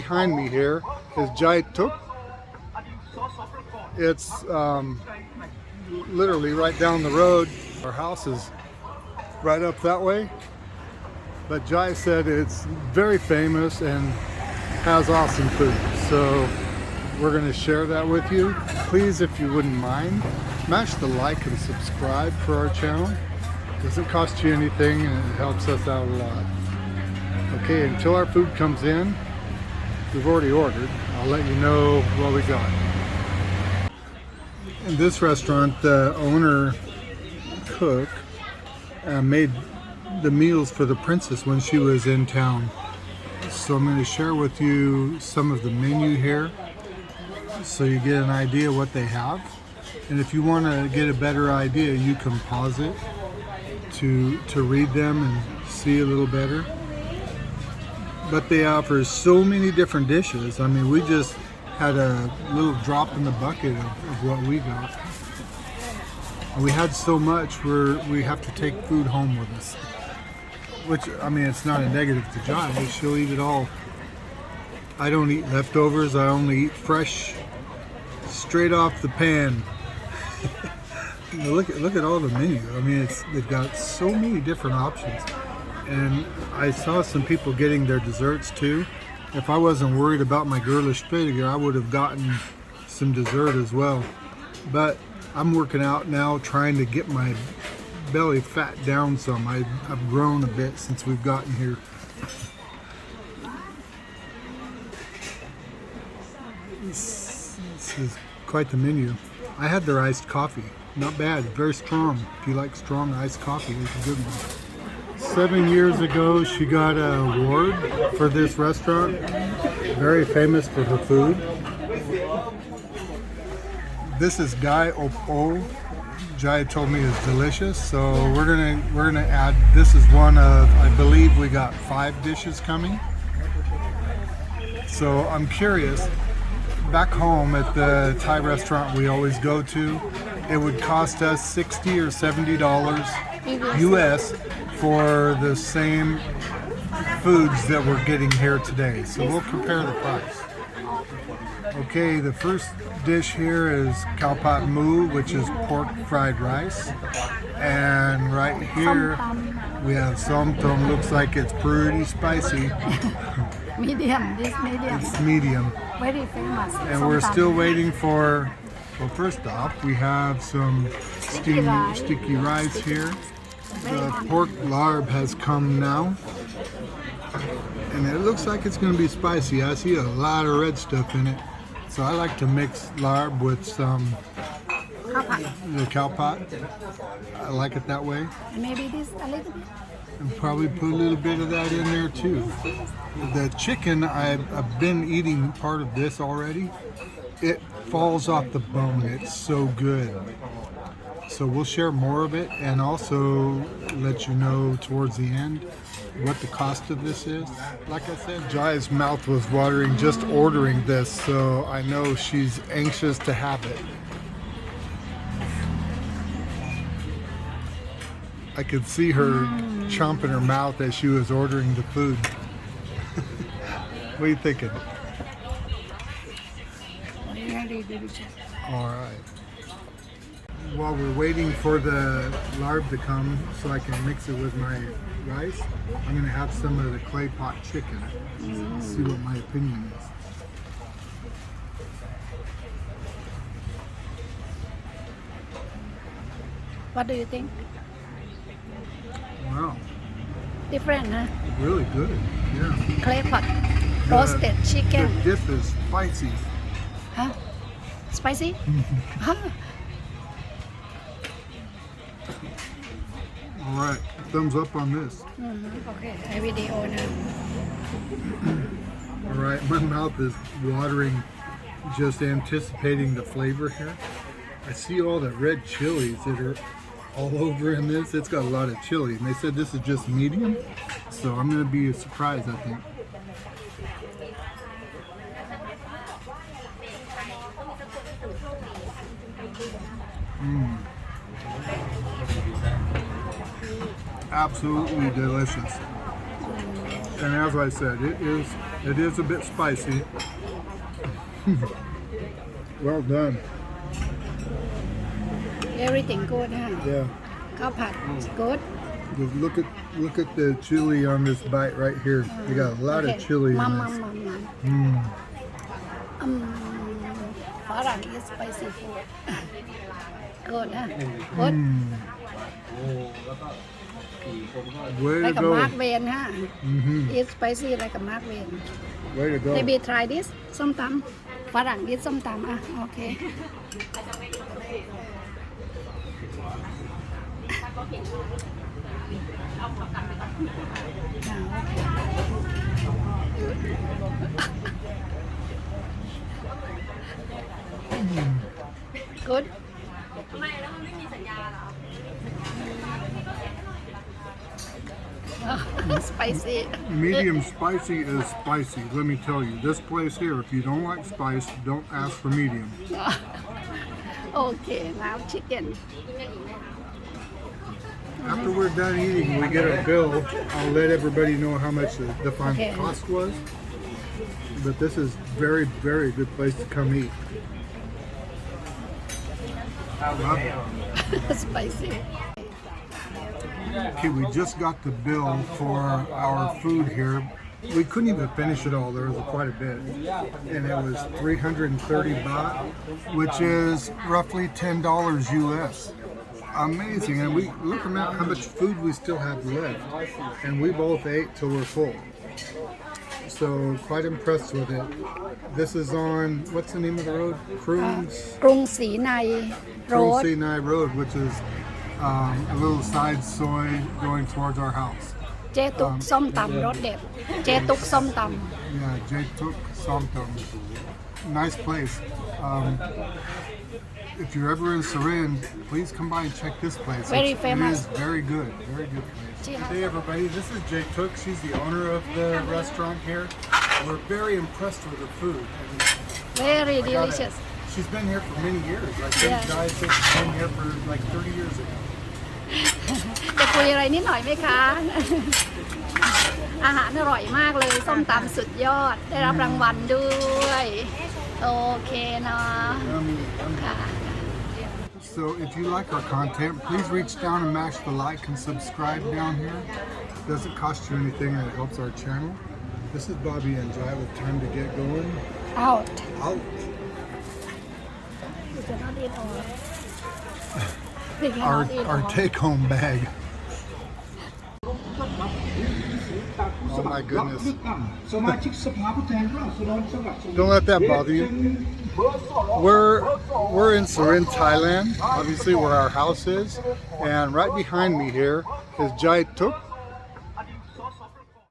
Behind me here is Jai Tuk. It's literally right down the road. Our house is right up that way. But Jai said it's very famous and has awesome food. So we're going to share that with you. Please, if you wouldn't mind, smash the like and subscribe for our channel. It doesn't cost you anything and it helps us out a lot. Okay, until our food comes in, we've already ordered. I'll let you know what we got. In this restaurant, the owner cook made the meals for the princess when she was in town. So I'm going to share with you some of the menu here so you get an idea what they have. And if you want to get a better idea, you can pause it to read them and see a little better. But they offer so many different dishes. I mean, we just had a little drop in the bucket of what we got. And we had so much we have to take food home with us. Which, I mean, it's not a negative to Jai. She'll eat it all. I don't eat leftovers. I only eat fresh, straight off the pan. Look at all the menu. I mean, they've got so many different options. And I saw some people getting their desserts too. If I wasn't worried about my girlish figure, I would have gotten some dessert as well. But I'm working out now, trying to get my belly fat down some. I've grown a bit since we've gotten here. This is quite the menu. I had their iced coffee. Not bad, very strong. If you like strong iced coffee, it's a good one. 7 years ago, she got an award for this restaurant. Very famous for her food. This is Gai Opo. Jai told me is delicious, so we're gonna add. This is one of, I believe we got 5 dishes coming. So I'm curious. Back home at the Thai restaurant we always go to, it would cost us $60 or $70 US for the same foods that we're getting here today. So we'll compare the price. Okay, the first dish here is Pot Moo, which is pork fried rice. And right here we have Som Tam. Looks like it's pretty spicy. Medium, this medium. It's medium. Very famous. And we're still waiting for, well, first off, we have some sticky rice here. The pork larb has come now. And it looks like it's going to be spicy. I see a lot of red stuff in it. So I like to mix larb with some the cow pot. I like it that way. Maybe this a little bit. And probably put a little bit of that in there too. The chicken, I've been eating part of this already. It falls off the bone. It's so good. So we'll share more of it and also let you know towards the end what the cost of this is. Like I said, Jai's mouth was watering just ordering this, so I know she's anxious to have it. I could see her chomping her mouth as she was ordering the food. What are you thinking? All right. While we're waiting for the larb to come so I can mix it with my rice, I'm going to have some of the clay pot chicken. See what my opinion is. What do you think? Wow. Different, huh? Really good. Yeah. Clay pot, roasted chicken. The dip is spicy. Huh? Spicy? Huh? All right. Thumbs up on this. Okay, I video now. All right. My mouth is watering just anticipating the flavor here. I see all the red chilies that are all over in this. It's got a lot of chili, and they said this is just medium, so I'm going to be surprised, I think. Absolutely delicious. And as I said, it is It is a bit spicy. Well done. Everything good ฮะ Yeah. ข้าวผัด good Just look at the chili on this bite right here. You got a lot of chili มั in มมัม this. มัมมัม Mm. ฝรั่ง is spicy food good ฮะ good Way ไป to กับ go. มาร์กเวนฮะ Mhm. is spicy ไปกับมาร์กเวน Way to go. maybe try this ส้มตำฝรั่ง is ส้มตำอ่ะโอเค good ทำไมแล้วมันไม่มีสัญญาเหรอ spicy Medium spicy is spicy. Let me tell you, this place here, if you don't like spice, don't ask for medium. โอเคแล้ว chicken After we're done eating, we get a bill. I'll let everybody know how much the final Okay. cost was. But this is very, very good place to come eat. spicy Okay, we just got the bill for our food here. We couldn't even finish it all. There was quite a bit. And it was 330 baht, which is roughly $10 US. Amazing. And we look at how much food we still have left. And we both ate till we're full. So quite impressed with it. This is on, what's the name of the road? กรุงศรีในโรด Krung Sinai Road, which is a little side soy going towards our house. เจตุกส้มตำรสเด็ด เจตุกส้มต Yeah, Jaituk Som Tam. Nice place. If you're ever in Surin, please come by and check this place. Very famous. It is very good. Very good place. Yeah. Hey everybody, this is Jaituk. She's the owner of the restaurant here. We're very impressed with her food.ำ very delicious She's been here for many years. I think Yeah. Jaituk's been here for like 30 years ago. จะคุยอะไรนิดหน่อยไหมคะ อาหารอร่อยมากเลยส้มตำสุดยอด ได้รับรางวัลด้วย โอเคเนาะ Yummy, yummy. ค่ะ So if you like our content, please reach down and mash the like and subscribe down here. It doesn't cost you anything and it helps our channel. This is Bobby and Jai with time to get going. out Out. you cannot eat all you cannot eat Our all take-home bag. Oh my goodness. Don't let that bother you. We're in Surin Thailand, obviously where our house is, and right behind me here is Jai Tuk.